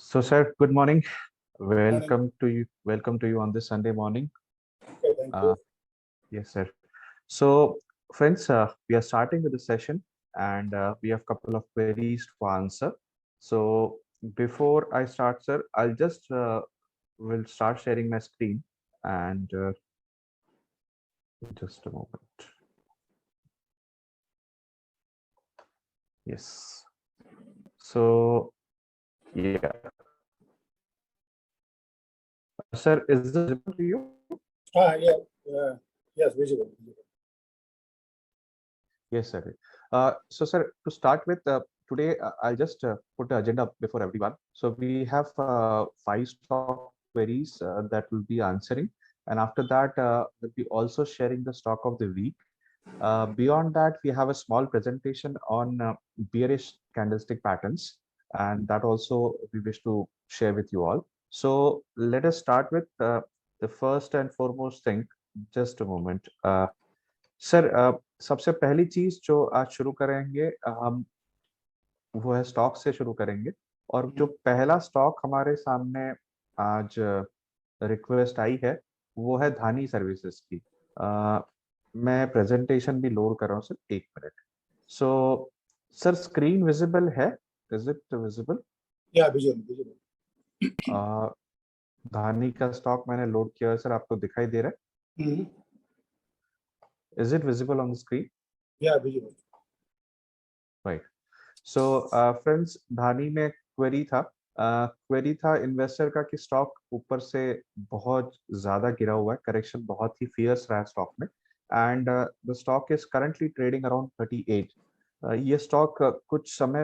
So, sir, good morning. Morning. Welcome to you on this Sunday morning. Okay, thank you. Yes, sir. So, friends, we are starting with the session, and we have a couple of queries to answer. So, before I start, sir, I'll just will start sharing my screen, and just a moment. Yes. So, yeah, sir, is this visible to you? Yes, visible. Yes, sir. So, sir, to start with, today I'll just put the agenda before everyone. So we have 5 stock queries that we'll be answering, and after that, we'll be also sharing the stock of the week. Beyond that, we have a small presentation on bearish candlestick patterns, and that also we wish to share with you all. So let us start with the first and foremost thing. Just a moment. Sir सबसे पहली चीज जो आज शुरू करेंगे हम वो है स्टॉक से शुरू करेंगे और जो पहला स्टॉक हमारे सामने आज रिक्वेस्ट आई है वो है धानी सर्विसेज की। मैं प्रेजेंटेशन भी लोड कर रहा हूँ sir, 1 minute. So sir screen visible is? It इट विजिबल? या विजुअल। धानी का स्टॉक मैंने लोड किया है सर, आपको दिखाई दे रहा है? इज इट विजिबल ऑन द स्क्रीन? या विजुअल। राइट। सो फ्रेंड्स, धानी में क्वेरी था इन्वेस्टर का कि स्टॉक ऊपर से बहुत ज्यादा गिरा हुआ है, करेक्शन बहुत ही फियर्स रहा है स्टॉक में, and the stock is currently trading around 38। ये स्टॉक कुछ समय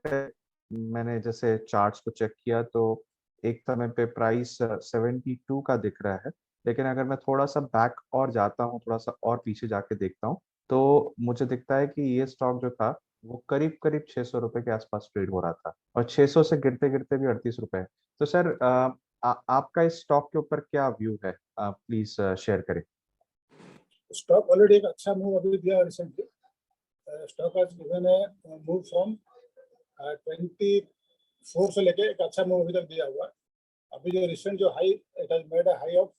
पे मैंने जैसे चार्ट्स को चेक किया तो एक समय पे प्राइस 72 का दिख रहा है, लेकिन अगर मैं थोड़ा सा बैक और जाता हूँ, थोड़ा सा और पीछे जाके देखता हूँ तो मुझे दिखता है कि ये स्टॉक जो था वो करीब करीब 600 रुपए के आसपास ट्रेड हो रहा था और 600 से गिरते गिरते भी 38 रुपए है। तो सर आपका इस स्टॉक के ऊपर क्या व्यू है, प्लीज शेयर करें। स्टॉक ऑलरेडी एक अच्छा मूव अभी दिया रिसेंटली। स्टॉक आज गिवन है मूव फ्रॉम 24 से लेके एक अच्छा मूव अभी तक दिया हुआ है। अभी जो रिसेंट जो high, it has made a high of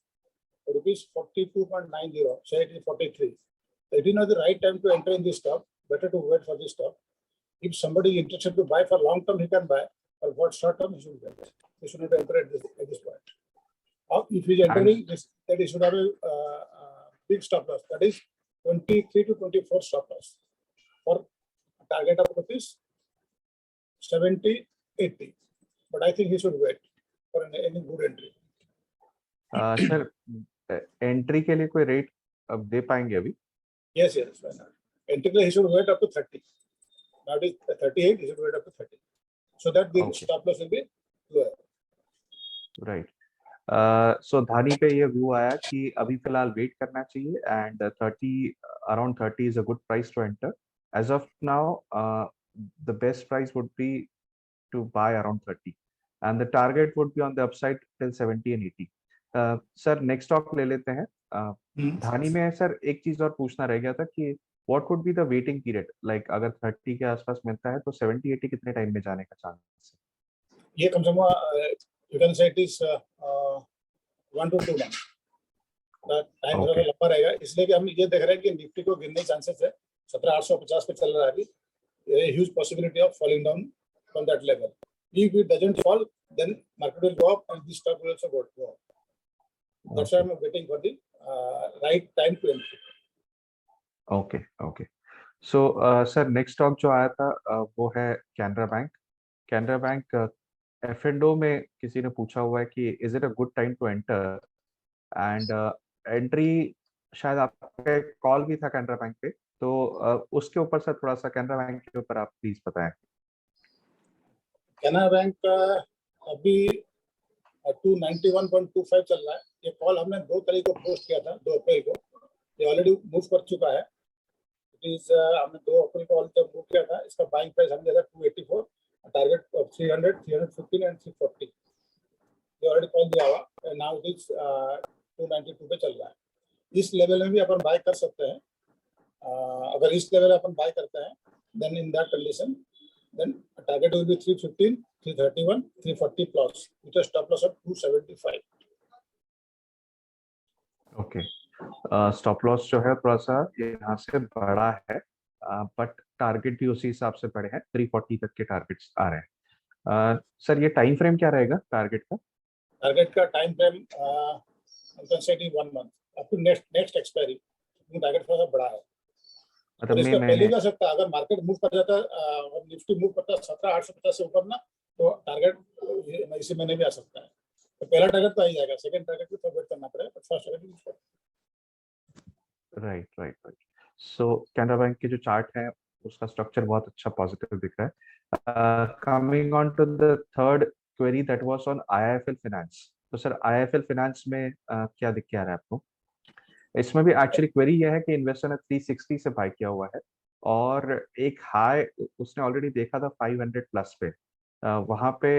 ₹42.90, say it is 43. It is not the right time to enter in this stock. Better to wait for this stock. If somebody is interested to buy for long term, he can buy. For what short term, he should get. He should not enter at this point. If he is entering, that he should have a big stop loss. That is 23 to 24 stop loss for a target of ₹70, ₹80. But I think he should wait for any good entry. Sir entry के लिए कोई rate अब दे पाएंगे अभी? Yes, why not? Entry he should wait up to 30. Now it is 38, he should wait up to 30. So that the stop loss will be lower. Right. सो धानी पे ये view आया कि अभी फिलहाल वेट करना चाहिए and 30 around 30 is a good price to enter as of now. The best price would be to buy around 30 and the target would be on the upside till 70 and 80। Sir next stock ले लेते हैं। धानी में sir एक चीज और पूछना रह गया था कि what would be the waiting period, like अगर 30 के आसपास मिलता है तो 70-80 कितने टाइम में जाने का चांस है? ये कम से कम you can say it is 1 to 2 months. Time थोड़ा लंबा रहेगा, इसलिए कि हम ये देख रहे हैं कि निफ्टी को गिरने के चांसेस है। 17,850 पे चल रहा है अभी। Huge possibility of falling down from that level. If it doesn't fall, then market will go up and this stock will also go up. That's why I'm waiting for the right time to enter. Okay. So sir next stock जो आया था वो है Canara bank. Canara bank F&O में किसी ने पूछा हुआ है कि is it a good time to enter, and entry शायद आपका कॉल भी था कैनरा बैंक पे, तो उसके ऊपर सर थोड़ा सा कैनरा बैंक के ऊपर आप प्लीज बताएं। कैनरा बैंक अभी 291.25 चल रहा है। ये कॉल हमने 2 तारीख को पोस्ट किया था, 2 अप्रैल को। ये ऑलरेडी मूव कर चुका है। इट इज हमने 2 अप्रैल को जब मूव किया था, इसका बाइंग प्राइस हमने दिया था 284, टारगेट 300, 315 एंड 340। ये ऑलरेडी कॉल दिया हुआ। नाउ इट इज 292 पे चल रहा है। इस लेवल में भी अपन बाय कर सकते हैं। अगर इस लेवल अपन बाय करते हैं, then in that condition then target will be 315, 331, 340 plus with a stop loss of 275. Okay, stop loss जो है थोड़ा सा यहाँ से बड़ा है, बट टारगेट भी उसी हिसाब से बड़े हैं, 340 तक के टारगेट्स आ रहे हैं। सर ये टाइम फ्रेम क्या रहेगा टारगेट का? टारगेट का time frame you can say it is 1 month up to next expiry. Target थोड़ा सा बड़ा है, मतलब और इसका मई पहले महीने? भी आ सकता है अगर मार्केट मूव कर जाता है और निफ्टी मूव करता है 17,850 से ऊपर ना, तो टारगेट इसी महीने भी आ सकता है। तो पहला टारगेट तो आ ही जाएगा, सेकंड टारगेट भी थोड़ा वेट करना पड़ेगा, but first target. Right right right. So Canara bank के जो चार्ट है उसका स्ट्रक्चर बहुत अच्छा पॉजिटिव दिख रहा है। Coming on to the third query that was on IIFL finance. तो सर आईआईएफएल फाइनेंस में क्या दिख के आ रहा है आपको? इसमें भी एक्चुअली क्वेरी यह है कि इन्वेस्टर ने 360 से बाय किया हुआ है, और एक हाई उसने ऑलरेडी देखा था 500 प्लस पे। वहां पे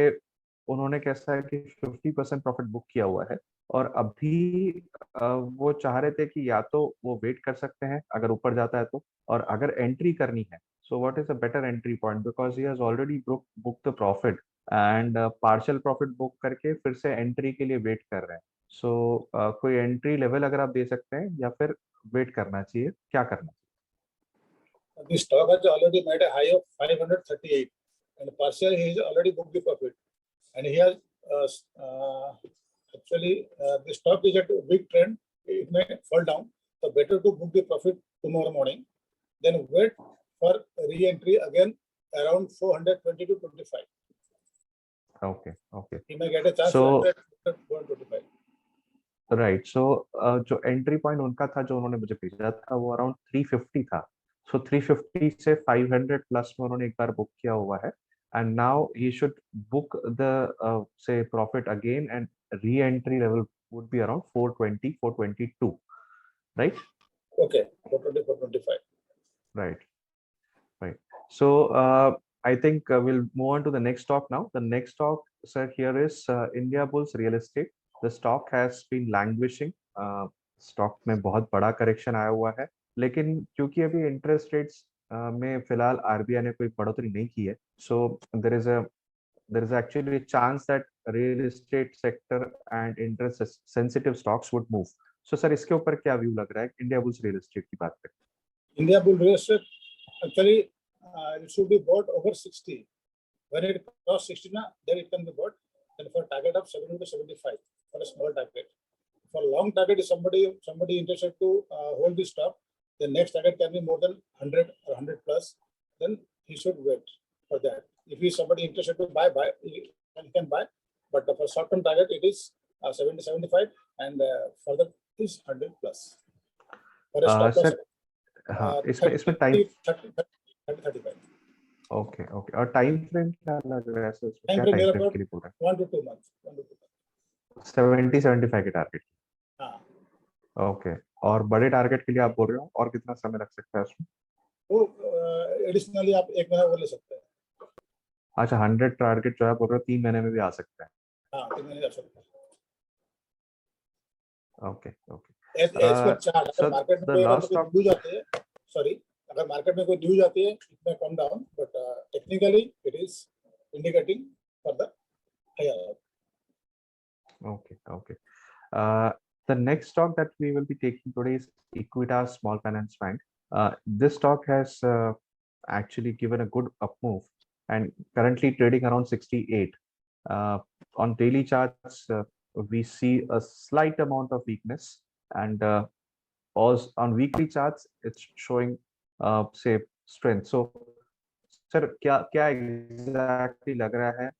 उन्होंने कैसा है कि 50% प्रॉफिट बुक किया हुआ है, और अभी वो चाह रहे थे कि या तो वो वेट कर सकते हैं अगर ऊपर जाता है तो, और अगर एंट्री करनी है so what is a better entry point, because he has already book the profit and partial profit book करके फिर से एंट्री के लिए वेट कर रहे हैं। सो कोई एंट्री लेवल अगर आप दे सकते हैं या फिर वेट करना चाहिए, क्या करना The stock has already made a high of 538, and partial he has already booked the profit, and he has actually the stock is at a big trend. It may fall down, so better to book the profit tomorrow morning, then wait for re-entry again around 420 to 25. चाहिए? Okay okay, He may get a chance So- to enter at 425. Right. सो जो entry point उनका था जो उन्होंने मुझे भेजा था वो अराउंड 350 था। सो 350 से 500 प्लस में उन्होंने एक बार बुक किया हुआ है, and now he should book the से profit again, and re entry level would be around 420 422, right? Okay, 420, 425. Right, right. So I think we'll move on to the next stock now. The next stock, sir, here is India Bulls Real Estate. The stock has been languishing. Stock में बहुत बड़ा correction आया हुआ है, लेकिन क्योंकि अभी interest rates में फिलहाल आरबीआई ने कोई बढ़ोतरी नहीं की है, so there is actually chance that real estate sector and interest sensitive stocks would move. So sir इसके ऊपर क्या व्यू लग रहा है इंडिया बुल्स रियल एस्टेट की बात करें? India Bull Real Estate, actually, it should be bought over 60. When it cross 60, then it can be bought. Then for target of 70 to 75 for a small target. For long target, is somebody interested to hold this stock, the next target can be more than 100 or 100 plus. Then he should wait for that. If he is somebody interested to buy, he can buy. But for short term target, it is 70 75, and further is 100 plus. For a stop loss, sir हाँ, इसमें time 35. Okay okay, और time frame क्या लग रहा है sir? इसमें Time क्या frame time near frame about के लिए बोल रहे 1 to 2 months. 1 to 2 months. हैं? 70 75 के टारगेट? हाँ, ओके, और बड़े टारगेट के लिए आप बोल रहे हो और कितना समय लग सकता है उसमें? वो एडिशनली आप 1 महीना वो ले सकते हैं। अच्छा, 100 टारगेट जो है बोल रहे हो 3 महीने में भी आ सकता है? हाँ, 3 महीने जा सकते हैं। Okay okay. As per chart, अगर सर मार्केट में द कोई लास्ट न्यूज स्टॉक, आती है, सॉरी, अगर मार्केट में कोई न्यूज आती है, it may come down, but technically it is indicating for the higher. okay okay. The next stock that we will be taking today is Equitas Small Finance Bank. This stock has actually given a good up move and currently trading around 68. On daily charts, we see a slight amount of weakness, and also on weekly charts, it's showing say strength. So, sir, क्या exactly लग रहा है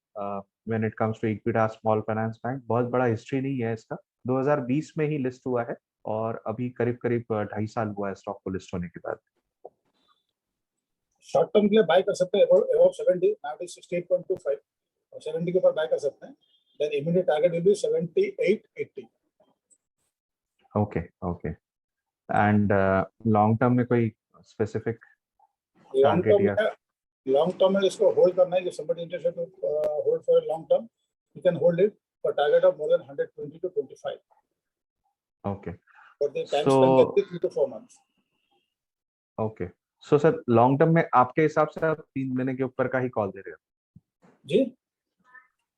when it comes to Equitas Small Finance Bank? बहुत बड़ा history नहीं है इसका, 2020 में ही लिस्ट हुआ है, और अभी करीब करीब 2.5 साल हुआ है स्टॉक को लिस्ट होने के बाद। शॉर्ट टर्म के लिए बाय कर सकते हैं अबव 70, नाउ इट इज 68.25, और 70 के ऊपर बाय कर सकते हैं। Then immediate target will be 78 80। Okay okay, and long term में कोई स्पेसिफिक टारगेट या? लॉन्ग टर्म में इसको होल्ड करना है। जो somebody interested to hold for a long term, you can hold it for target of more than 120 to 25. Okay But the time So- span can be 3 to 4 months. Okay, so sir long term में आपके हिसाब से आप 3 महीने के ऊपर का ही call दे रहे हो? जी,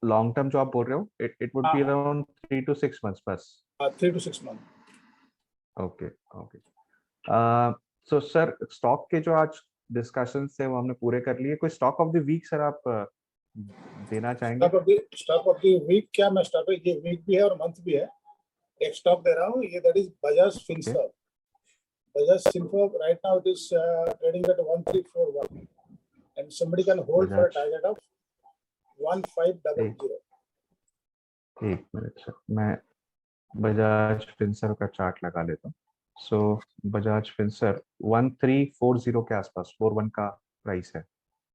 लॉन्ग टर्म जो आप बोल रहे हो, इट वुड बी हाँ अराउंड 3 to 6 months बस. 3 to 6 month. Okay okay. So sir, stock के जो आज डिस्कशन थे वो हमने पूरे कर लिए. कोई stock of the week sir आप देना चाहेंगे? स्टॉक ऑफ द वीक क्या मैं स्टॉक ये वीक भी है और मंथ भी है. एक स्टॉक दे रहा हूँ, ये that is Bajaj Finserv. Bajaj Finserv right now it is trading at 1341 and somebody can hold for a target of 1500. एक मिनट सर, मैं बजाज फिनसर्व का चार्ट लगा लेता हूँ. सो बजाज फिनसर्व 1340 के आसपास 41 का प्राइस है.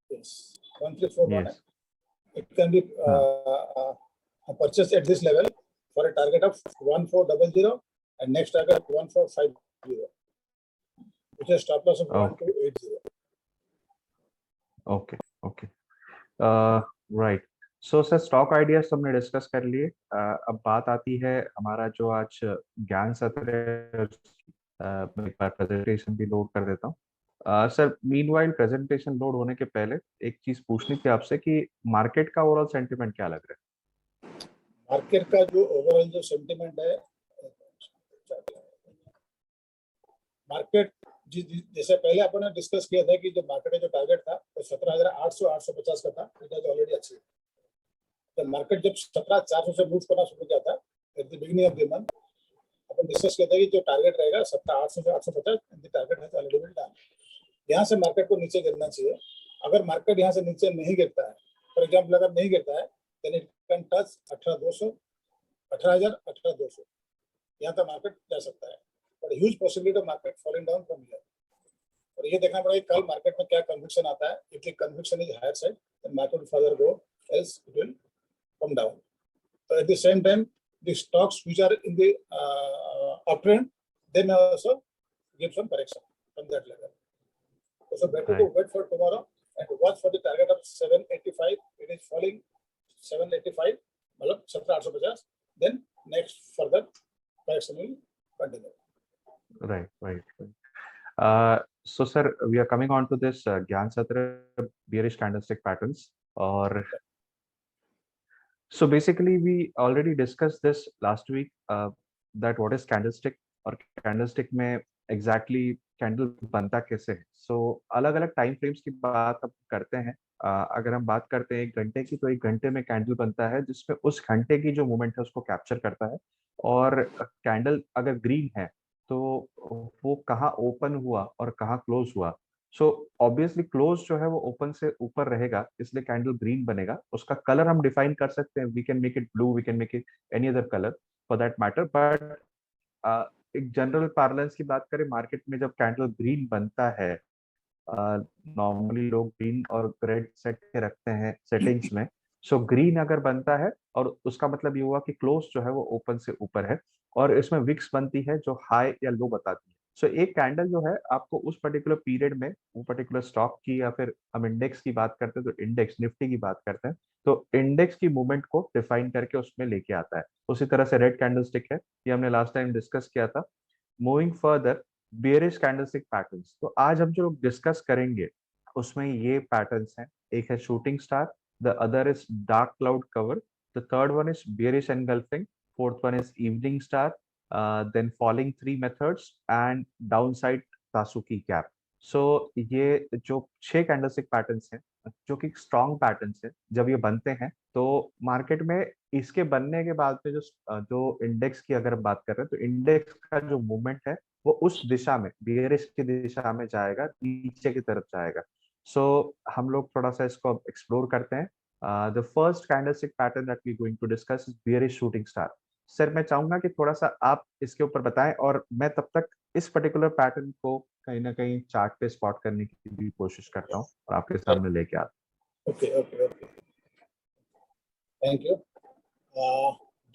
Yes, 1341. Yes. It can be purchased at this level for a target of 1400 and next target 1450. Which is stop loss of 1280. Okay, okay. Right. So sir, stock ideas हमने discuss कर लिए. अब बात आती है हमारा जो आज ज्ञान सत्र है. मैं एक बार प्रेजेंटेशन भी लोड कर देता हूँ. सर, मीनवाइल प्रेजेंटेशन लोड होने के पहले एक चीज पूछनी थी आपसे कि मार्केट का ओवरऑल सेंटिमेंट क्या लग रहा है? मार्केट का जो ओवरऑल जो सेंटिमेंट है, मार्केट जैसे पहले अपन ने डिस्कस किया था कि जो मार्केट का जो टारगेट था वो 17,800-850 का था. It is already achieve. तो मार्केट जब 17,400 से मूव करना शुरू किया था at the beginning of the month, upon discuss किया था कि जो टारगेट रहेगा 17,800 से 850, द टारगेट है ऑलरेडी बिन डन. यहाँ से मार्केट को नीचे गिरना चाहिए. अगर मार्केट यहाँ से नीचे नहीं गिरता है, फॉर एग्जाम्पल अगर नहीं गिरता है, देन इट कैन टच 18,200, 18,000, 18,200. यहाँ तक मार्केट जा सकता है. और huge possibility of market falling down from here. और ये देखना पड़ेगा कल मार्केट में क्या कन्विक्शन आता है. If the conviction is higher side, then market will further go, else it will come down. So at the same time, the stocks which are in the uptrend, they may also give some correction from that level. So better to wait for tomorrow and watch for the target of 785. It is falling 785, मतलब 17,850. Then next further correction will continue. Right. So sir, we are coming on to this Gyan Satra bearish candlestick patterns. और so basically we already discussed this last week, that what is candlestick और candlestick में exactly candle बनता कैसे है. so अलग अलग time frames की बात अब करते हैं. अगर हम बात करते हैं 1 घंटे की, तो 1 घंटे में कैंडल बनता है जिसमें उस घंटे की जो मूवमेंट है उसको कैप्चर करता है. और कैंडल अगर ग्रीन है तो वो कहाँ ओपन हुआ और कहाँ क्लोज हुआ. सो ऑब्वियसली क्लोज जो है वो ओपन से ऊपर रहेगा, इसलिए कैंडल ग्रीन बनेगा. उसका कलर हम डिफाइन कर सकते हैं. We can make it blue, we can make it any other colour for that matter. But एक जनरल पार्लेंस की बात करें, मार्केट में जब कैंडल ग्रीन बनता है, नॉर्मली लोग ग्रीन और रेड सेट के रखते हैं सेटिंग्स में. सो ग्रीन अगर बनता है और उसका मतलब ये हुआ कि क्लोज जो है वो ओपन से ऊपर है, और इसमें विक्स बनती है जो हाई या लो बताती है. सो एक कैंडल जो है आपको उस पर्टिकुलर पीरियड में वो पर्टिकुलर स्टॉक की, या फिर हम इंडेक्स की बात करते हैं तो इंडेक्स निफ्टी की बात करते हैं, तो इंडेक्स की मूवमेंट को डिफाइन करके उसमें लेके आता है. उसी तरह से रेड कैंडलस्टिक है, ये हमने लास्ट टाइम डिस्कस किया था. Moving further, bearish candlestick patterns. तो आज हम जो डिस्कस करेंगे उसमें ये पैटर्न्स हैं. एक है shooting star, the other is dark cloud cover, the third one is bearish engulfing, fourth one is evening star, then falling 3 methods and downside Tasuki gap. So ये जो 6 कैंडलस्टिक पैटर्न्स हैं जो कि स्ट्रॉन्ग पैटर्न्स हैं, जब ये बनते हैं तो मार्केट में इसके बनने के बाद में जो इंडेक्स की अगर हम बात कर रहे हैं, तो इंडेक्स का जो मूवमेंट है वो उस दिशा में, बेयरिश की दिशा में जाएगा, नीचे की तरफ जाएगा. सो हम लोग थोड़ा सा इसको एक्सप्लोर करते हैं. The first candlestick pattern that we going to discuss is bearish shooting star. Sir, मैं चाहूंगा कि थोड़ा सा आप इसके ऊपर बताएं, और मैं तब तक इस पर्टिकुलर पैटर्न को कहीं ना कहीं चार्ट पे स्पॉट करने की भी कोशिश करता हूं और आपके सामने लेके आता हूं. Okay, thank you.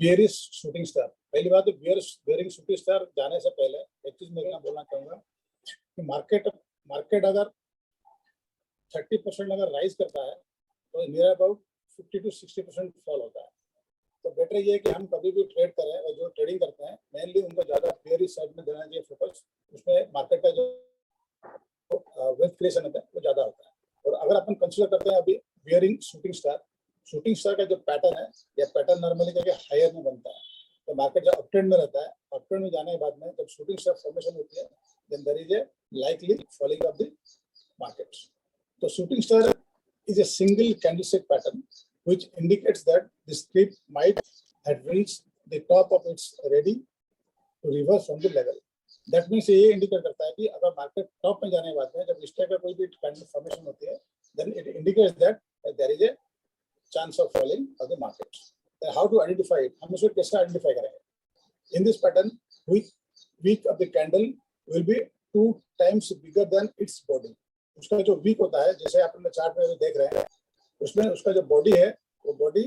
Bearish shooting star, पहली बात तो बेयरिश शूटिंग स्टार जाने से पहले एक चीज मैं बोलना चाहूंगा कि मार्केट अगर 30% अगर राइज करता है तो नियर अबाउट 50 to 60% फॉल होता है. तो बेटर ये है कि हम कभी भी ट्रेड करें और जो ट्रेडिंग करते हैं मेनली उनको ज्यादा बेयरिश साइड में देना चाहिए फोकस. उसमें मार्केट का जो वेल्थ क्रिएशन होता है वो ज्यादा होता है. और अगर अपन कंसीडर करते हैं अभी bearing shooting star, shooting star का जो पैटर्न है, यह पैटर्न नॉर्मली क्या हायर में बनता है, तो मार्केट जब अपट्रेंड में रहता है, अपट्रेंड में जाने के बाद में जब शूटिंग स्टार फॉर्मेशन होती है, then there is a likely falling of the market. तो shooting star is a single candlestick pattern which indicates that the strip might have reached the top of its ready to reverse from the level. That means ये indicate करता है कि अगर market top में जाने के बाद में जब इस टाइप का कोई भी कैंडल फॉर्मेशन होती है, then it indicates that there is a chance of falling of the market. Then how to identify it? हम इसको कैसे आइडेंटिफाई करेंगे? In this pattern, wick of the candle will be 2 times bigger than its body. उसका जो week होता है, जैसे आप अपने चार्ट में देख रहे हैं, उसमें उसका जो बॉडी है, वो बॉडी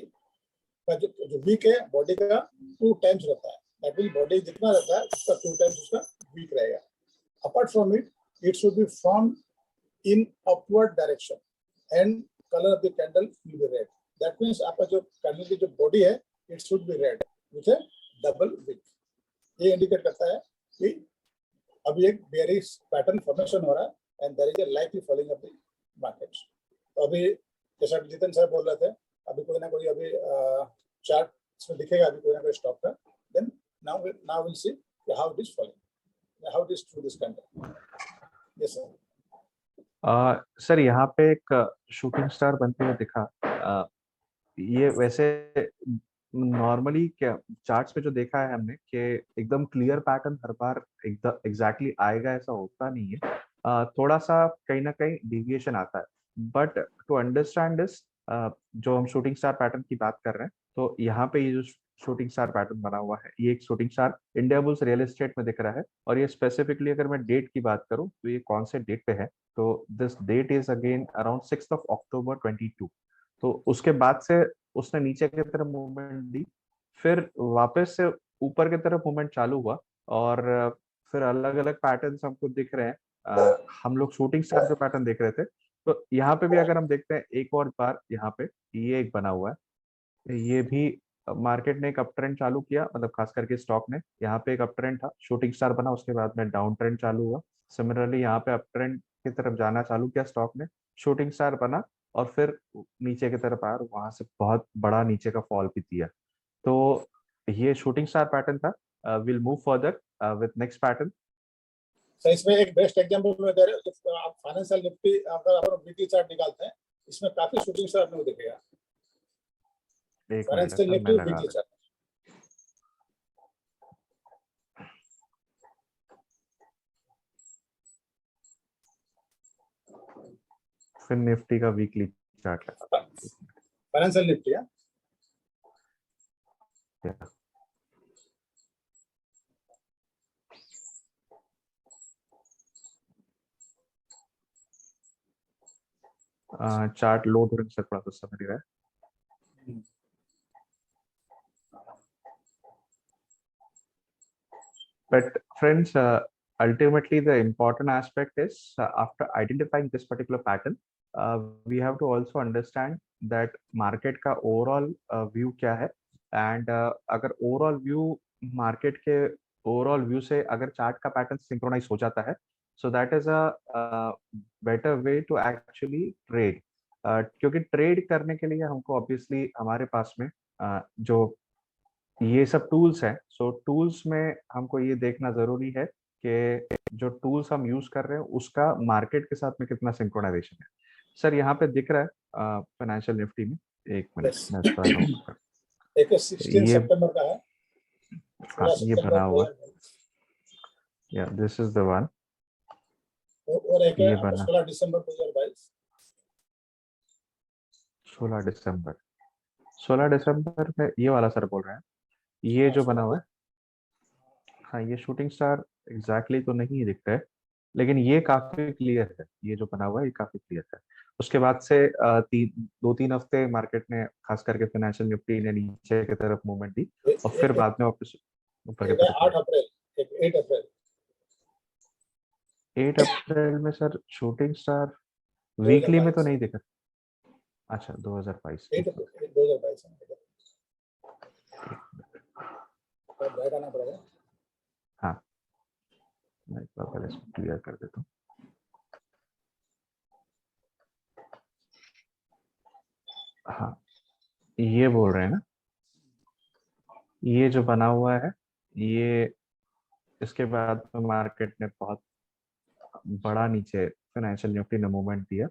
का जो वीक है, बॉडी का 2 टाइम्स रहता है. दैट मींस बॉडी जितना रहता है उसका 2 टाइम्स उसका वीक रहेगा. Apart from it, it should be form in upward direction and colour of the candle will be red. That means आपका जो कैंडल की जो बॉडी है, it should be red with a double wick. ये indicate करता है कि अभी एक बेयरिश पैटर्न फॉर्मेशन हो रहा है and there is a likely falling of the markets. तो अभी जैसा जितेन साहब बोल रहे थे, अभी कोई ना कोई अभी चार्ट में दिखेगा, अभी कोई ना कोई स्टॉक का. Then now we'll see how it is falling, how it is through this candle. Yes sir. Sir यहाँ पे एक शूटिंग स्टार बनते हुए दिखा. ये वैसे नॉर्मली क्या चार्ट्स पे जो देखा है हमने कि एकदम क्लियर पैटर्न हर बार एकदम एग्जैक्टली आएगा ऐसा होता नहीं है. थोड़ा सा कहीं ना कहीं डिविएशन आता है. बट टू अंडरस्टैंड दिस, जो हम शूटिंग स्टार पैटर्न की बात कर रहे हैं, तो यहाँ पे ये जो शूटिंग स्टार पैटर्न बना हुआ है, ये एक shooting star India bulls real estate में दिख रहा है. और ये स्पेसिफिकली अगर मैं डेट की बात करूँ तो ये कौन से डेट पे है, तो this date is again around 6 October 22. तो उसके बाद से उसने नीचे की तरफ मूवमेंट दी, फिर वापस से ऊपर की तरफ मूवमेंट चालू हुआ, और फिर अलग अलग पैटर्न्स हमको दिख रहे हैं. हम लोग शूटिंग स्टार का पैटर्न देख रहे थे, तो यहाँ पे भी अगर हम देखते हैं एक और बार, यहाँ पे ये एक बना हुआ है. ये भी मार्केट ने एक अप ट्रेंड चालू किया, मतलब खास करके स्टॉक ने. यहाँ पे एक अप ट्रेंड था, शूटिंग स्टार बना, उसके बाद में डाउन ट्रेंड चालू हुआ. सिमिलरली यहाँ पे अप ट्रेंड की तरफ जाना चालू किया स्टॉक ने, शूटिंग स्टार बना, और फिर नीचे की तरफ आया, वहां से बहुत बड़ा नीचे का फॉल भी दिया. तो ये शूटिंग स्टार पैटर्न था. Will move further with next pattern. तो इसमें एक बेस्ट एग्जांपल मैं दे रहा हूं. आप फाइनेंशियल निफ्टी अगर आप वीकली चार्ट निकालते हैं, इसमें काफी शूटिंग स्टार आपको दिखेगा. एक मिनट फाइनेंशियल सर, मैं निफ्टी लगा वीकली चार्ट. फिर निफ्टी का वीकली चार्ट लगा. फाइनेंशियल निफ्टी है. चार्ट लोड होने से थोड़ा सा समय रहा है. But friends, ultimately the important aspect is, after identifying this particular pattern, we have to also understand that market का overall view क्या है. and अगर overall view market के overall view से अगर chart का pattern synchronize हो जाता है, so that is a better way to actually trade. क्योंकि ट्रेड करने के लिए हमको obviously हमारे पास में जो ये सब टूल्स हैं, सो टूल्स में हमको ये देखना जरूरी है कि जो टूल्स हम यूज कर रहे हैं उसका मार्केट के साथ में कितना सिंक्रोनाइजेशन है. सर यहाँ पे दिख रहा है फाइनेंशियल निफ्टी में, एक मिनट Yes. मैं इसका नोट कर. एक 16 ये सितंबर का है. हाँ, ये बना हुआ, या दिस इज द वन. और एक है ये आपका बना 16 दिसंबर 2022. 16 दिसंबर. 16 दिसंबर में ये वाला सर बोल रहे हैं, ये जो बना हुआ है. हाँ, ये शूटिंग स्टार एग्जैक्टली तो नहीं दिखता है, लेकिन ये काफी क्लियर है. ये जो बना हुआ है ये काफी क्लियर है. उसके बाद से 2-3 हफ्ते मार्केट ने, खास करके फाइनेंशियल निफ्टी ने नीचे की तरफ मूवमेंट दी, और फिर बाद में वापस ऊपर की एक है तरफ 8 अप्रैल, एक 8 अप्रैल. 8 अप्रैल में सर शूटिंग स्टार वीकली में तो नहीं दिखा. अच्छा, 2022. 8 अप्रैल 2022 में. तो बैठ आना पड़ेगा. हाँ, मैं एक बार पहले इसको क्लियर कर देता हूँ. हाँ, ये बोल रहे हैं ना, ये जो बना हुआ है, ये इसके बाद मार्केट ने बहुत बड़ा नीचे फाइनेंशियल निफ्टी ने मूवमेंट दिया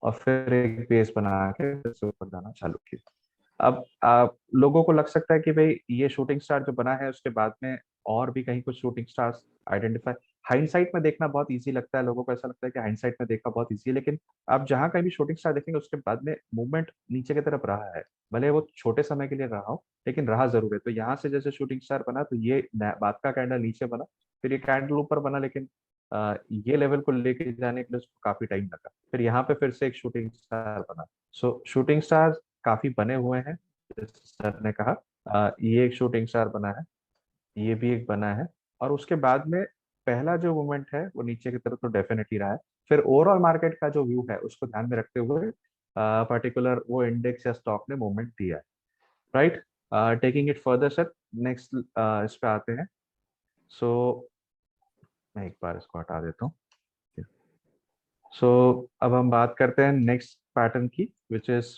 और फिर एक बेस बना के फिर से ऊपर जाना चालू किया। अब लोगों को लग सकता है कि भाई ये शूटिंग स्टार जो बना है उसके बाद में और भी कहीं कुछ शूटिंग स्टार्स आइडेंटिफाई, हाइंडसाइट में देखना बहुत इजी लगता है, लोगों को ऐसा लगता है कि हाइंडसाइट में देखना बहुत इजी है, लेकिन आप जहां कहीं भी शूटिंग स्टार देखेंगे उसके बाद में मूवमेंट नीचे की तरफ रहा है, भले वो छोटे समय के लिए रहा हो लेकिन रहा जरूर है। तो यहाँ से जैसे शूटिंग स्टार बना तो ये बाद का कैंडल नीचे बना, फिर ये कैंडल ऊपर बना, लेकिन ये लेवल को लेके जाने के लिए उसको काफी टाइम लगा, फिर यहाँ पे फिर से एक शूटिंग स्टार बना। सो शूटिंग स्टार काफी बने हुए हैं, जैसे सर ने कहा। ये एक शूटिंग स्टार बना है, ये भी एक बना है, और उसके बाद में पहला जो मूवमेंट है वो नीचे की तरफ तो डेफिनेटली रहा है। फिर ओवरऑल मार्केट का जो व्यू है उसको ध्यान में रखते हुए पर्टिकुलर वो इंडेक्स या स्टॉक ने मूवमेंट दिया है, right. Taking it further sir, next इस पे आते हैं। सो मैं एक बार इसको हटा देता हूँ। सो अब हम बात करते हैं नेक्स्ट पैटर्न की, which is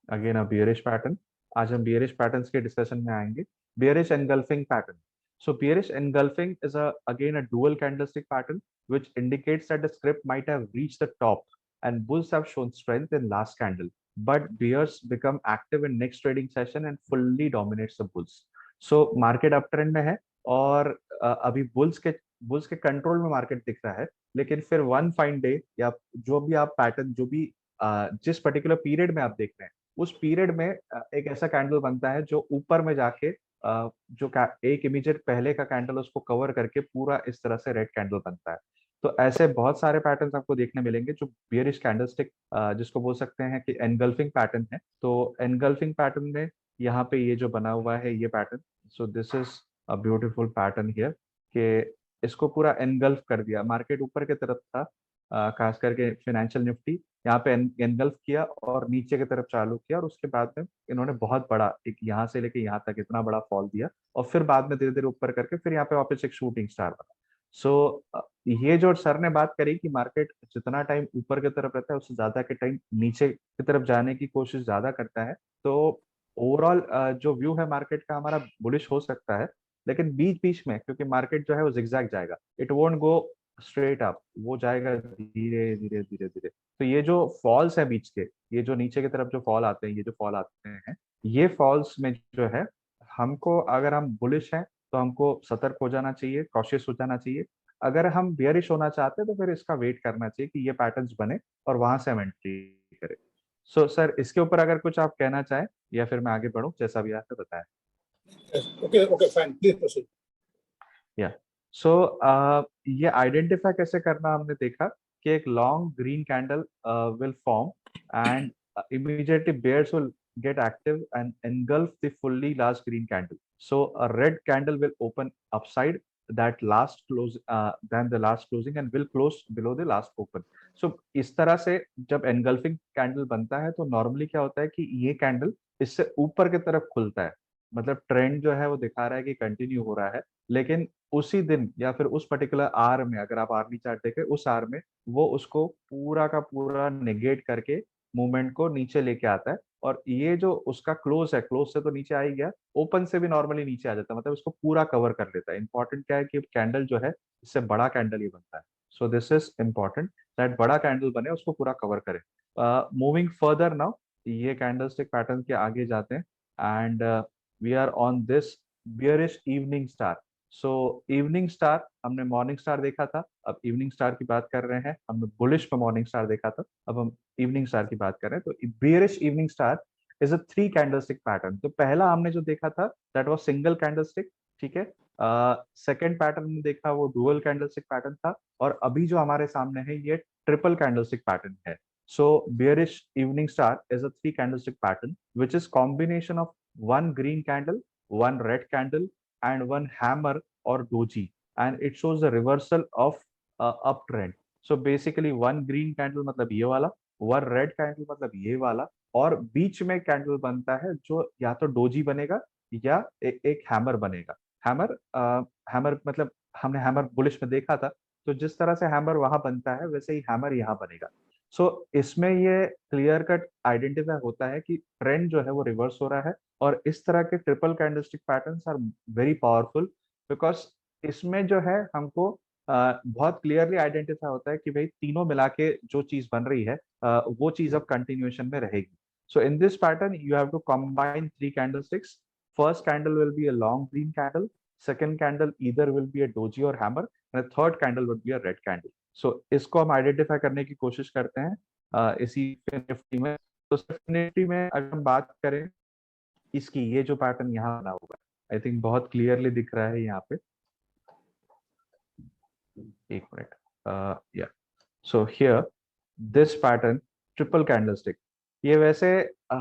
again a bearish pattern. आज हम बियरिश पैटर्न्स के डिस्कशन में आएंगे। Bearish engulfing pattern. So bearish engulfing is again a dual candlestick pattern which indicates that the script might have reached the top and bulls have shown strength in last candle, but bears become active in next trading session and fully dominates the bulls. So market uptrend में है और अभी bulls के control में market दिख रहा है, लेकिन फिर वन फाइन डे या जो भी आप पैटर्न जो भी जिस पर्टिकुलर पीरियड में आप देख रहे हैं उस पीरियड में एक ऐसा कैंडल बनता है जो ऊपर में जाके एक इमीडिएट पहले का कैंडल उसको कवर करके पूरा इस तरह से रेड कैंडल बनता है। तो ऐसे बहुत सारे पैटर्न्स आपको देखने मिलेंगे जो बियरिश कैंडलस्टिक, जिसको बोल सकते हैं कि एनगल्फिंग पैटर्न है। तो एनगल्फिंग पैटर्न में यहाँ पे ये जो बना हुआ है ये pattern, so this is a beautiful pattern here, कि इसको पूरा एनगल्फ कर दिया, मार्केट ऊपर की तरफ था, खास करके फाइनेंशियल निफ्टी यहाँ पे एनगल्फ किया और नीचे की तरफ चालू किया, और उसके बाद में इन्होंने बहुत बड़ा एक यहाँ से लेके यहाँ तक इतना बड़ा फॉल दिया, और फिर बाद में धीरे धीरे ऊपर करके फिर यहाँ पे वापस एक शूटिंग स्टार बना। सो ये जो सर ने बात करी कि मार्केट जितना टाइम ऊपर की तरफ रहता है उससे ज्यादा के टाइम नीचे की तरफ जाने की कोशिश ज्यादा करता है, तो ओवरऑल जो व्यू है मार्केट का हमारा बुलिश हो सकता है, लेकिन बीच बीच में क्योंकि मार्केट जो है वो जिगजैग जाएगा, it won't go straight up, वो जाएगा धीरे धीरे धीरे धीरे। तो ये जो फॉल्स है बीच के, ये जो नीचे की तरफ जो फॉल आते हैं, ये जो फॉल आते हैं, ये फॉल्स में जो है हमको, अगर हम बुलिश हैं तो हमको सतर्क हो जाना चाहिए, कॉशियस हो जाना चाहिए। अगर हम बियरिश होना चाहते हैं तो फिर इसका वेट करना चाहिए कि ये पैटर्न्स बने और वहां से हम एंट्री करें। सो सर इसके ऊपर अगर कुछ आप कहना चाहें या फिर मैं आगे बढ़ूं, जैसा भी आपने बताया। Yes. Okay, okay, fine. Please proceed. या सो ये आइडेंटिफाई कैसे करना, हमने देखा कि एक long green candle will form and immediately bears will get active and engulf the fully large green candle. So a red candle will open upside that last close than the last closing and will close below the last open. So इस तरह से जब engulfing candle बनता है तो normally क्या होता है कि ये कैंडल इससे ऊपर की तरफ खुलता है, मतलब ट्रेंड जो है वो दिखा रहा है कि कंटिन्यू हो रहा है, लेकिन उसी दिन या फिर उस पर्टिकुलर आर में, अगर आप आर्मी चार्ट देखें उस आर में, वो उसको पूरा का पूरा नेगेट करके मूवमेंट को नीचे लेके आता है। और ये जो उसका क्लोज है, क्लोज से तो नीचे आ ही गया, ओपन से भी नॉर्मली नीचे आ जाता है, मतलब इसको पूरा कवर कर लेता है। इंपॉर्टेंट क्या है कि कैंडल जो है इससे बड़ा कैंडल ही बनता है। So this is important that बड़ा कैंडल बने उसको पूरा कवर करे। मूविंग फर्दर नाउ, ये कैंडलस्टिक पैटर्न के आगे जाते हैं and we are on this bearish evening star. So evening star, हमने मॉर्निंग स्टार देखा था, अब इवनिंग स्टार की बात कर रहे हैं। हमने बुलिश पे मॉर्निंग स्टार देखा था, अब हम इवनिंग स्टार की बात कर रहे हैं। तो bearish evening star is a three candlestick pattern. तो पहला हमने जो देखा था दैट वाज सिंगल कैंडलस्टिक, ठीक है। सेकंड पैटर्न में देखा वो डुअल कैंडलस्टिक पैटर्न था, और अभी जो हमारे सामने है ये ट्रिपल कैंडलस्टिक पैटर्न है। So bearish evening star is a three candlestick pattern which is combination of one green candle, one red candle, and one hammer or doji, and it shows the reversal of uptrend. So basically one green candle मतलब ये वाला, one red candle मतलब ये वाला, और बीच में candle बनता है जो या तो डोजी बनेगा या एक हैमर बनेगा। हैमर हैमर मतलब हमने हैमर बुलिश में देखा था, तो जिस तरह से हैमर वहां बनता है वैसे ही हैमर यहाँ बनेगा। सो इसमें ये क्लियर कट आइडेंटिफाई होता है कि ट्रेंड जो है वो रिवर्स हो रहा है, और इस तरह के triple candlestick patterns are very powerful, because इसमें जो है हमको बहुत क्लियरली आइडेंटिफाई होता है कि भाई तीनों मिला के जो चीज बन रही है वो चीज अब कंटिन्यूएशन में रहेगी. So in this pattern you have to combine three candlesticks. First candle will be a long green candle, second candle either will be a doji or hammer, and a third candle would be a red candle. So इसको हम identify करने की कोशिश करते हैं इसी Nifty में. तो निफ्टी में अगर हम बात करें इसकी, ये जो पैटर्न यहाँ बना हुआ है आई थिंक बहुत क्लियरली दिख रहा है यहाँ पे. एक मिनट. या so here this pattern triple candlestick, ये वैसे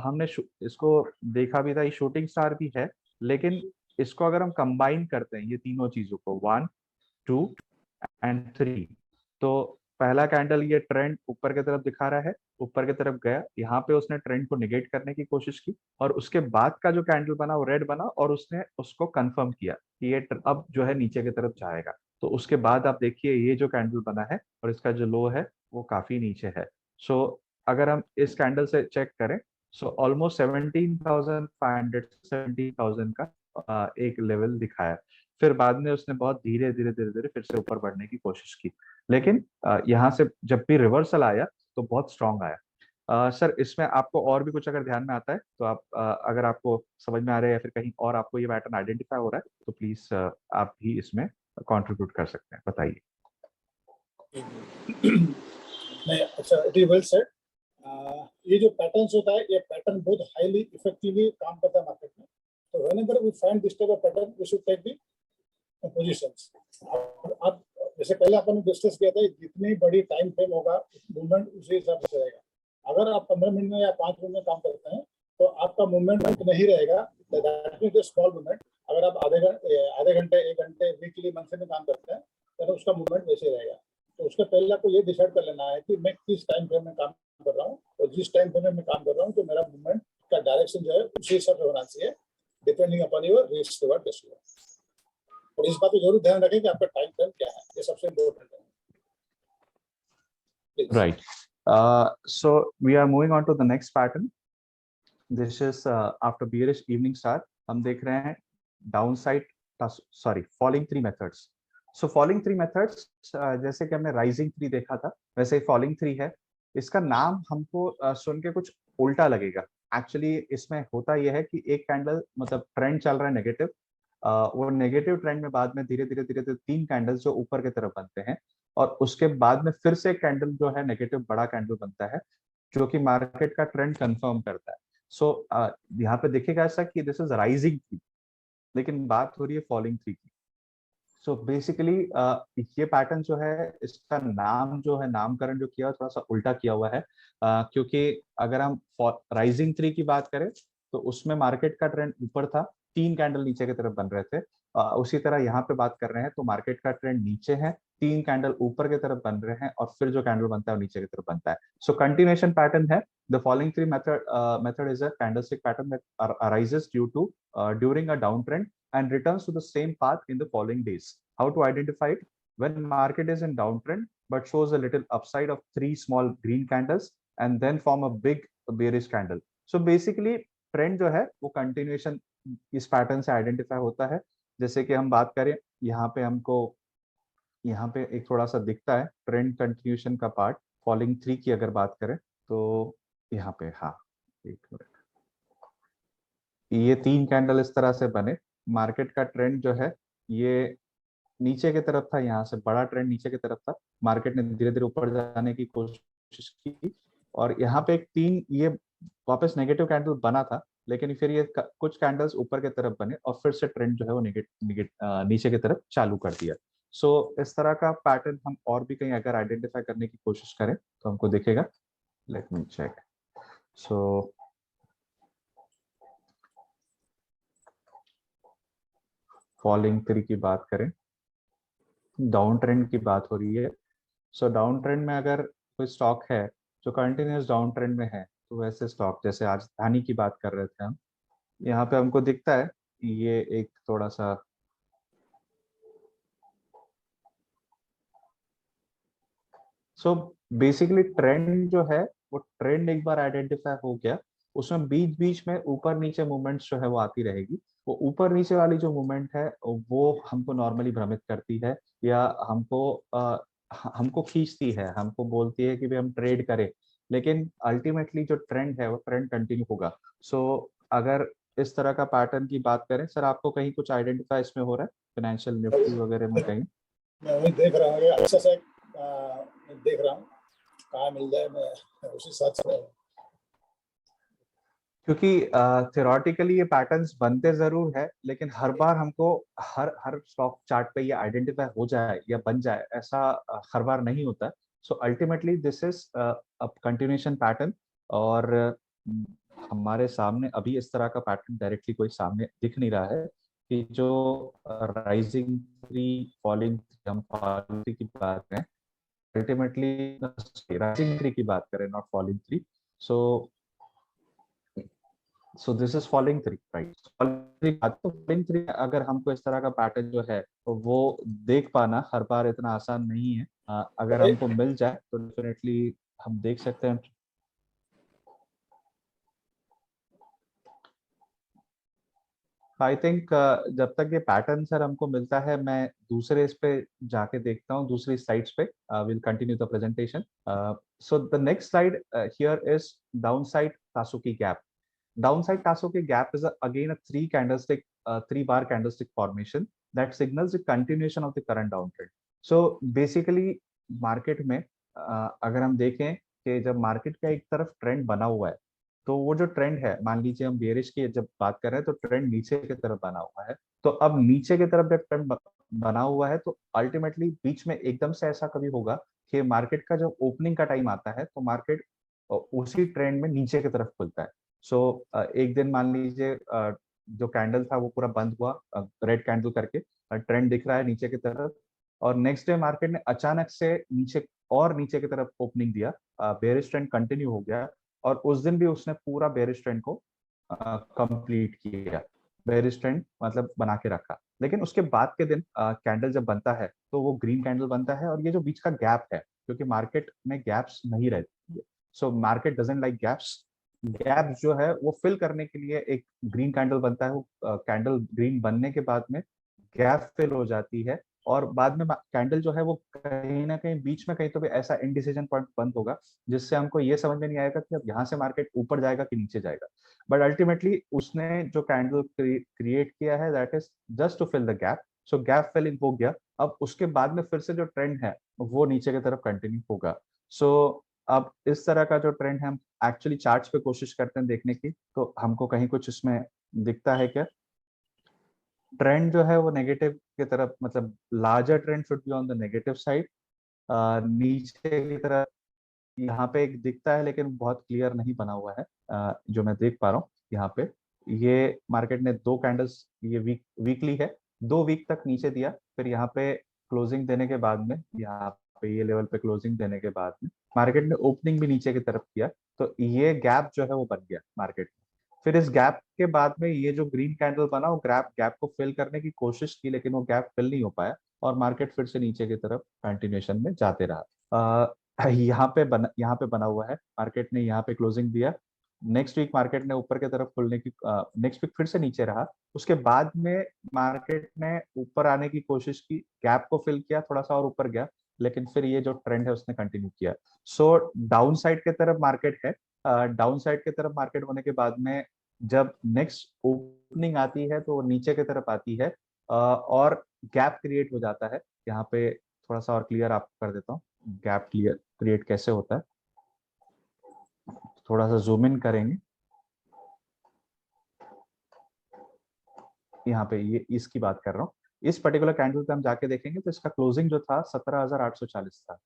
हमने इसको देखा भी था, ये शूटिंग स्टार भी है, लेकिन इसको अगर हम कंबाइन करते हैं ये तीनों चीजों को 1 2 एंड 3, तो पहला कैंडल ये ट्रेंड ऊपर की तरफ दिखा रहा है, ऊपर की तरफ गया, यहाँ पे उसने ट्रेंड को निगेट करने की कोशिश की, और उसके बाद का जो कैंडल बना वो रेड बना, और उसने उसको कंफर्म किया कि ये अब जो है नीचे की तरफ जाएगा. तो उसके बाद आप देखिए ये जो कैंडल बना है और इसका जो लो है वो काफी नीचे है. सो अगर हम इस कैंडल से चेक करें, सो ऑलमोस्ट 17,500 17,000 का एक लेवल दिखाया. फिर बाद में उसने बहुत धीरे धीरे धीरे धीरे फिर से ऊपर बढ़ने की कोशिश की, लेकिन यहाँ से जब भी रिवर्सल आया तो बहुत स्ट्रांग आया. सर इसमें आपको और भी कुछ अगर ध्यान में आता है तो आप अगर आपको समझ में आ रहा है या फिर कहीं और आपको ये पैटर्न आइडेंटिफाई हो रहा है तो प्लीज आप भी इसमें कंट्रीब्यूट कर सकते हैं, बताइए. नहीं, अच्छा, इट इज वेल सेड. ये जो पैटर्न्स होता है, ये पैटर्न बहुत हाईली इफेक्टिवली काम करता है मार्केट में. तो whenever we find this type of pattern we should take the positions. अब जैसे पहले अपन ने डिस्कस किया था, जितनी बड़ी टाइम फ्रेम होगा मूवमेंट उसी हिसाब से रहेगा. अगर आप 15 मिनट में या 5 मिनट में काम करते हैं तो आपका मूवमेंट नहीं रहेगा, दैट मींस स्मॉल मूवमेंट. अगर आप आधे घंटे 1 घंटे वीकली मंथली में काम करते हैं तो उसका मूवमेंट वैसे रहेगा. तो उसके पहले आपको ये डिसाइड कर लेना है कि मैं किस टाइम फ्रेम में काम कर रहा हूँ, और जिस टाइम फ्रेम में मैं काम कर रहा हूँ तो मेरा मूवमेंट का डायरेक्शन जो है उसी हिसाब से होना चाहिए, depending upon your risk reward ratio. और इस बात को जरूर ध्यान रखें कि आपका टाइम फ्रेम क्या है, ये सबसे इम्पोर्टेंट है. Right. So we are moving on to the next pattern. This is after bearish evening star. हम देख रहे हैं downside, sorry, falling three methods. So falling three methods, जैसे कि हमने rising three देखा था, वैसे ही falling three है. इसका नाम हमको सुन के कुछ उल्टा लगेगा. एक्चुअली इसमें होता यह है कि एक कैंडल मतलब ट्रेंड चल रहा है नेगेटिव, वो नेगेटिव ट्रेंड में बाद में धीरे धीरे धीरे धीरे 3 कैंडल्स जो ऊपर की तरफ बनते हैं, और उसके बाद में फिर से कैंडल जो है नेगेटिव बड़ा कैंडल बनता है जो कि मार्केट का ट्रेंड कंफर्म करता है. सो यहाँ पे देखिएगा ऐसा कि दिस इज राइजिंग थ्री, लेकिन बात हो रही है फॉलिंग थ्री की. सो बेसिकली ये पैटर्न जो है इसका नाम जो है नामकरण जो किया हुआ थोड़ा सा उल्टा किया हुआ है, क्योंकि अगर हम राइजिंग थ्री की बात करें तो उसमें मार्केट का ट्रेंड ऊपर था, 3 कैंडल नीचे की तरफ बन रहे थे. उसी तरह यहाँ पे बात कर रहे हैं तो मार्केट का ट्रेंड नीचे है, 3 कैंडल ऊपर की तरफ बन रहे हैं, और फिर जो कैंडल बनता है वो नीचे की तरफ बनता है. सो कंटिन्यूएशन पैटर्न है. The following three method is a candlestick pattern that arises due to during a down trend and returns to the same path in the following days. How to identify it? When market is in downtrend but shows a little upside of 3 small green candles and then form a big bearish candle. So basically trend जो है वो continuation इस pattern से identify होता है. जैसे कि हम बात करें यहाँ पे हमको यहाँ पे एक थोड़ा सा दिखता है ट्रेंड कंटिन्यूशन का पार्ट. फॉलिंग थ्री की अगर बात करें तो यहाँ पे, हाँ एक मिनट, ये 3 कैंडल इस तरह से बने, मार्केट का ट्रेंड जो है ये नीचे की तरफ था, यहाँ से बड़ा ट्रेंड नीचे की तरफ था, मार्केट ने धीरे धीरे ऊपर जाने की कोशिश की, और यहाँ पे एक 3 ये वापस नेगेटिव कैंडल बना था, लेकिन फिर ये कुछ कैंडल्स ऊपर की तरफ बने और फिर से ट्रेंड जो है वो नीचे की तरफ चालू कर दिया. सो इस तरह का पैटर्न हम और भी कहीं अगर आइडेंटिफाई करने की कोशिश करें तो हमको दिखेगा. Let me check. So falling three की बात करें, डाउन ट्रेंड की बात हो रही है. सो डाउन ट्रेंड में अगर कोई स्टॉक है जो कंटिन्यूस डाउन ट्रेंड में है, तो वैसे स्टॉक जैसे आज धानी की बात कर रहे थे हम, यहाँ पे हमको दिखता है ये एक थोड़ा सा सो बेसिकली ट्रेंड जो है, वो ट्रेंड एक बार आइडेंटिफाई हो गया, उसमें बीच बीच में ऊपर नीचे मूवमेंट्स जो है वो आती रहेगी। वो ऊपर नीचे वाली जो मूवमेंट है वो हमको नॉर्मली भ्रमित करती है, या हमको खींचती है, हमको बोलती है कि भाई हम ट्रेड करें। लेकिन अल्टीमेटली जो ट्रेंड है वो ट्रेंड कंटिन्यू होगा। सो अगर इस तरह का पैटर्न की बात करें सर, आपको कहीं कुछ आइडेंटिफाई इसमें हो रहा है फाइनेंशियल निफ्टी वगैरह में कहीं? मैं वही देख रहा हूँ, अच्छा सा देख रहा हूँ कहाँ मिल जाए, मैं उसी साथ से। क्योंकि थियोरेटिकली ये पैटर्न्स बनते जरूर है, लेकिन हर बार हमको हर हर स्टॉक चार्ट पे ये आइडेंटिफाई हो जाए या बन जाए, ऐसा हर बार नहीं होता। So ultimately this is a continuation pattern. और हमारे सामने अभी इस तरह का पैटर्न डायरेक्टली कोई सामने दिख नहीं रहा है कि जो राइजिंग थ्री फॉलिंग, हम फॉलिंग की बात करें अल्टीमेटली, राइजिंग थ्री की बात करें not falling three. So so this is falling three, right? Falling three अगर हमको इस तरह का पैटर्न जो है तो वो देख पाना हर बार इतना आसान नहीं है। अगर हमको मिल जाए तो डेफिनेटली हम देख सकते हैं। आई थिंक जब तक ये पैटर्न सर हमको मिलता है, मैं दूसरे इस पे जाके देखता हूँ, दूसरी स्लाइड्स पे will continue the presentation. So the next slide here is downside Tasuki gap. Downside Tasuke gap is again a three bar candlestick formation that signals the continuation of the current downtrend. So basically market में अगर हम देखें कि जब market का एक तरफ trend बना हुआ है, तो वो जो ट्रेंड है, मान लीजिए हम बेरिश की जब बात कर रहे हैं तो ट्रेंड नीचे की तरफ बना हुआ है। तो अब नीचे की तरफ जब ट्रेंड बना हुआ है तो अल्टीमेटली बीच में एकदम से ऐसा कभी होगा कि मार्केट का जब ओपनिंग का टाइम आता है तो मार्केट उसी ट्रेंड में नीचे की तरफ खुलता है। सो एक दिन मान लीजिए जो कैंडल था वो पूरा बंद हुआ रेड कैंडल करके, ट्रेंड दिख रहा है नीचे की तरफ, और नेक्स्ट डे मार्केट ने अचानक से नीचे और नीचे की तरफ ओपनिंग दिया, बेरिश ट्रेंड कंटिन्यू हो गया, और उस दिन भी उसने पूरा बेरिश ट्रेंड को कंप्लीट किया, बेरिश ट्रेंड मतलब बना के रखा। लेकिन उसके बाद के दिन कैंडल जब बनता है तो वो ग्रीन कैंडल बनता है, और ये जो बीच का गैप है, क्योंकि मार्केट में गैप्स नहीं रहती है, so market doesn't like gaps. Gap जो है वो फिल करने के लिए एक ग्रीन कैंडल बनता है, वो कैंडल ग्रीन बनने के बाद में गैप फिल हो जाती है, और बाद में कैंडल जो है वो कहीं ना कहीं बीच में कहीं तो भी ऐसा इनडिसीजन पॉइंट बंद होगा जिससे हमको ये समझ में नहीं आएगा कि अब यहाँ से मार्केट ऊपर जाएगा कि नीचे जाएगा। बट अल्टीमेटली उसने जो कैंडल क्रिएट किया है that is just to fill the gap. So gap filling हो गया, अब उसके बाद में फिर से जो ट्रेंड है वो नीचे की तरफ कंटिन्यू होगा। सो अब इस तरह का जो ट्रेंड है हम एक्चुअली चार्ट्स पे कोशिश करते हैं देखने की, तो हमको कहीं कुछ इसमें दिखता है क्या? ट्रेंड जो है वो नेगेटिव की तरफ, मतलब larger trend should be on the negative side. नीचे की तरफ यहाँ पे एक दिखता है लेकिन बहुत क्लियर नहीं बना हुआ है, जो मैं देख पा रहा हूँ यहाँ पे। ये मार्केट ने दो कैंडल्स, ये वीकली है, 2 वीक तक नीचे दिया, फिर यहाँ पे क्लोजिंग देने के बाद में, यहाँ पे ये लेवल पे क्लोजिंग देने के बाद में मार्केट ने ओपनिंग भी नीचे की तरफ किया, तो ये गैप जो है वो बन गया मार्केट में। फिर इस गैप के बाद में ये जो ग्रीन कैंडल बना, वो गैप गैप को फिल करने की कोशिश की, लेकिन वो गैप फिल नहीं हो पाया, और मार्केट फिर से नीचे की तरफ कंटिन्यूएशन में जाते रहा। यहाँ पे बना हुआ है, मार्केट ने यहाँ पे क्लोजिंग दिया, नेक्स्ट वीक मार्केट ने ऊपर की तरफ खुलने की, नेक्स्ट वीक फिर से नीचे रहा, उसके बाद में मार्केट ने ऊपर आने की कोशिश की, गैप को फिल किया, थोड़ा सा और ऊपर गया, लेकिन फिर ये जो ट्रेंड है उसने कंटिन्यू किया। सो डाउन साइड की तरफ मार्केट है, डाउन साइड की तरफ मार्केट होने के बाद में जब नेक्स्ट ओपनिंग आती है तो वो नीचे की तरफ आती है, और गैप क्रिएट हो जाता है। यहाँ पे थोड़ा सा और क्लियर आपको कर देता हूँ गैप क्लियर क्रिएट कैसे होता है, थोड़ा सा जूम इन करेंगे। यहाँ पे ये इसकी बात कर रहा हूँ, इस पर्टिकुलर कैंडल पे हम जाके देखेंगे तो इसका क्लोजिंग जो था 17,840 था,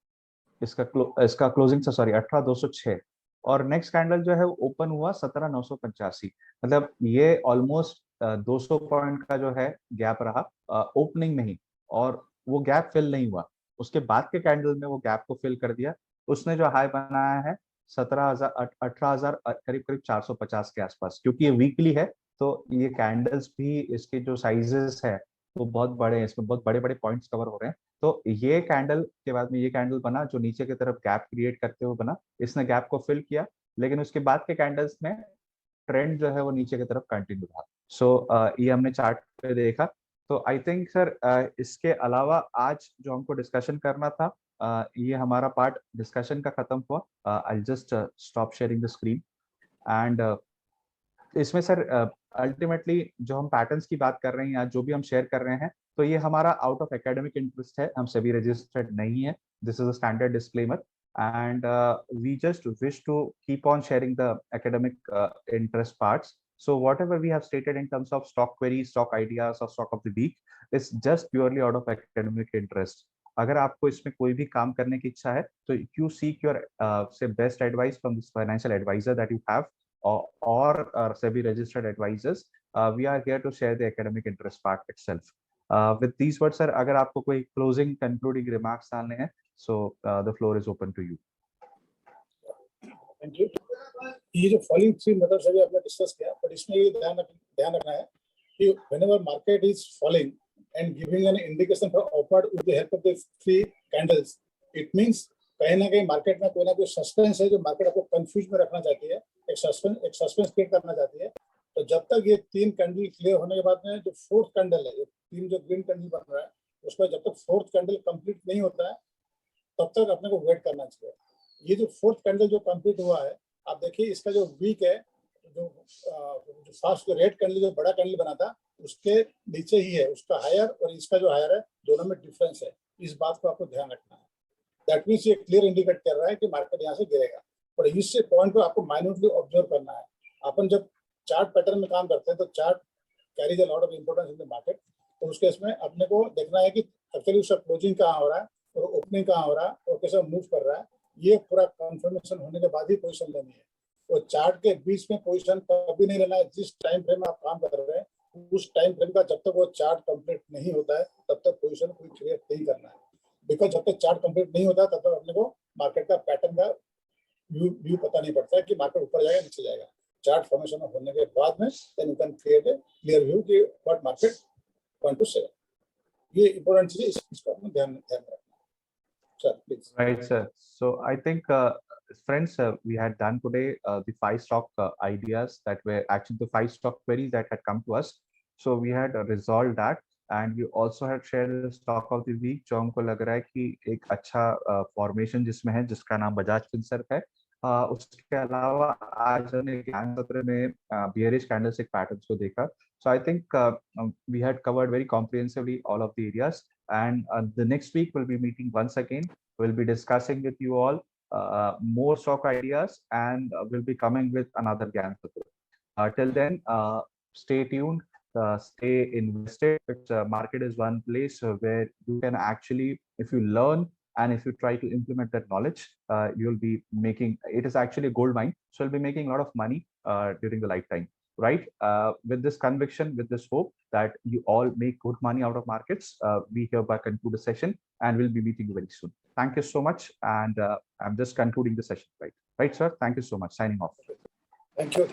इसका क्लोजिंग था, सॉरी 18,206, और नेक्स्ट कैंडल जो है वो ओपन हुआ 17,985। मतलब ये ऑलमोस्ट 200 पॉइंट का जो है गैप रहा ओपनिंग में ही, और वो गैप फिल नहीं हुआ, उसके बाद के कैंडल में वो गैप को फिल कर दिया। उसने जो हाई बनाया है 17,000 18,000 करीब करीब 450 के आसपास, क्योंकि ये वीकली है तो ये कैंडल्स भी इसके जो साइजेस है वो बहुत बड़े हैं, इसमें बहुत बड़े बड़े पॉइंट्स कवर हो रहे हैं। तो ये कैंडल के बाद में ये कैंडल बना जो नीचे की तरफ गैप क्रिएट करते हुए बना, इसने गैप को फिल किया, लेकिन उसके बाद के कैंडल्स में ट्रेंड जो है वो नीचे की तरफ कंटिन्यू रहा। सो ये हमने चार्ट पे देखा। तो आई थिंक सर इसके अलावा आज जो हमको डिस्कशन करना था, ये हमारा पार्ट डिस्कशन का खत्म हुआ। I just stop sharing the screen and इसमें सर अल्टीमेटली जो हम पैटर्न्स की बात कर रहे हैं या जो भी हम शेयर कर रहे हैं, तो ये हमारा आउट ऑफ एकेडमिक इंटरेस्ट है, हम सभी रजिस्टर्ड नहीं है। This is a standard disclaimer and we just wish to keep on sharing the academic interest parts. So whatever we have stated in terms of stock queries, stock ideas or stock of the week is just purely out of academic interest. अगर आपको इसमें कोई भी काम करने की इच्छा है तो you seek your say best advice from this financial advisor that you have or SEBI registered advisors. We are here to share the academic interest part itself. With these words, sir, अगर आपको कोई closing concluding remarks डालने हैं, so the floor is open to you. Thank you. ये जो falling three methods अभी आपने discuss किया, बट इसमें ये ध्यान रखना है कि whenever market is falling and giving an indication for upward with the help of the three candles, it means कहीं ना कहीं मार्केट में कोई ना कोई सस्पेंस है जो मार्केट आपको कंफ्यूज में रखना चाहती है, एक सस्पेंस क्रिएट करना चाहती है। तो जब तक ये तीन कैंडल क्लियर होने के बाद में जो फोर्थ कैंडल है, तीन जो ग्रीन कैंडल बन रहा है, उसका जब तक फोर्थ कैंडल कंप्लीट नहीं होता है तब तक अपने को वेट करना चाहिए। ये जो फोर्थ कैंडल जो कंप्लीट हुआ है, आप देखिए इसका जो वीक है, जो फास्ट जो रेड कैंडल जो बड़ा कैंडल बना था उसके नीचे ही है उसका हायर, और इसका जो हायर है दोनों में डिफरेंस है। इस बात को आपको ध्यान रखना है। दैट मीन्स ये क्लियर इंडिकेट कर रहा है कि मार्केट यहाँ से गिरेगा, और इस पॉइंट को आपको माइन्यूटली ऑब्जर्व करना है। अपन जब चार्ट पैटर्न में काम करते हैं तो chart carries a lot of importance in the market. तो उसके इसमें अपने को देखना है कि एक्चुअली उसका क्लोजिंग कहाँ हो रहा है और ओपनिंग कहाँ हो रहा है और कैसा मूव कर रहा है। ये पूरा कंफर्मेशन होने के बाद ही पोजीशन लेनी है। और चार्ट के बीच में पोजीशन कभी नहीं लेना है। जिस टाइम फ्रेम में आप काम कर रहे हैं उस टाइम फ्रेम का जब तक वो चार्ट कंप्लीट नहीं होता है तब तक पोजीशन कोई क्रिएट नहीं करना है। बिकॉज जब तक चार्ट कंप्लीट नहीं होता तब तक अपने को मार्केट का पैटर्न का व्यू पता नहीं पड़ता है कि मार्केट ऊपर जाएगा नीचे जाएगा। चार्ट फॉर्मेशन होने के बाद में then you can create a clear view कि what market want to say. ये इंपॉर्टेंट चीज है, इसको अपने ध्यान रखना। Sir, please. Right, sir. So I think, friends, we had done today the 5 stock ideas that were actually the 5 stock queries that had come to us. So we had resolved that, and we also had shared the stock of the week जो हमको लग रहा है कि एक अच्छा formation जिसमें है, जिसका नाम बजाज फिनसर्व है। उसके अलावा आज हमने ज्ञान सत्र में बियरिश कैंडलस्टिक पैटर्न्स को देखा। So I think we had covered very comprehensively all of the areas, and the next week we'll be meeting once again. We'll be discussing with you all more stock ideas, and we'll be coming with another Gyan Satra. Till then, stay tuned, stay invested. Market is one place where you can actually, if you learn and if you try to implement that knowledge, you'll be making, it is actually a gold mine. So you'll be making a lot of money during the lifetime. Right? With this conviction, with this hope that you all make good money out of markets, we hereby conclude the session, and we'll be meeting you very soon. Thank you so much, and I'm just concluding the session. Right, sir. Thank you so much. Signing off. Thank you.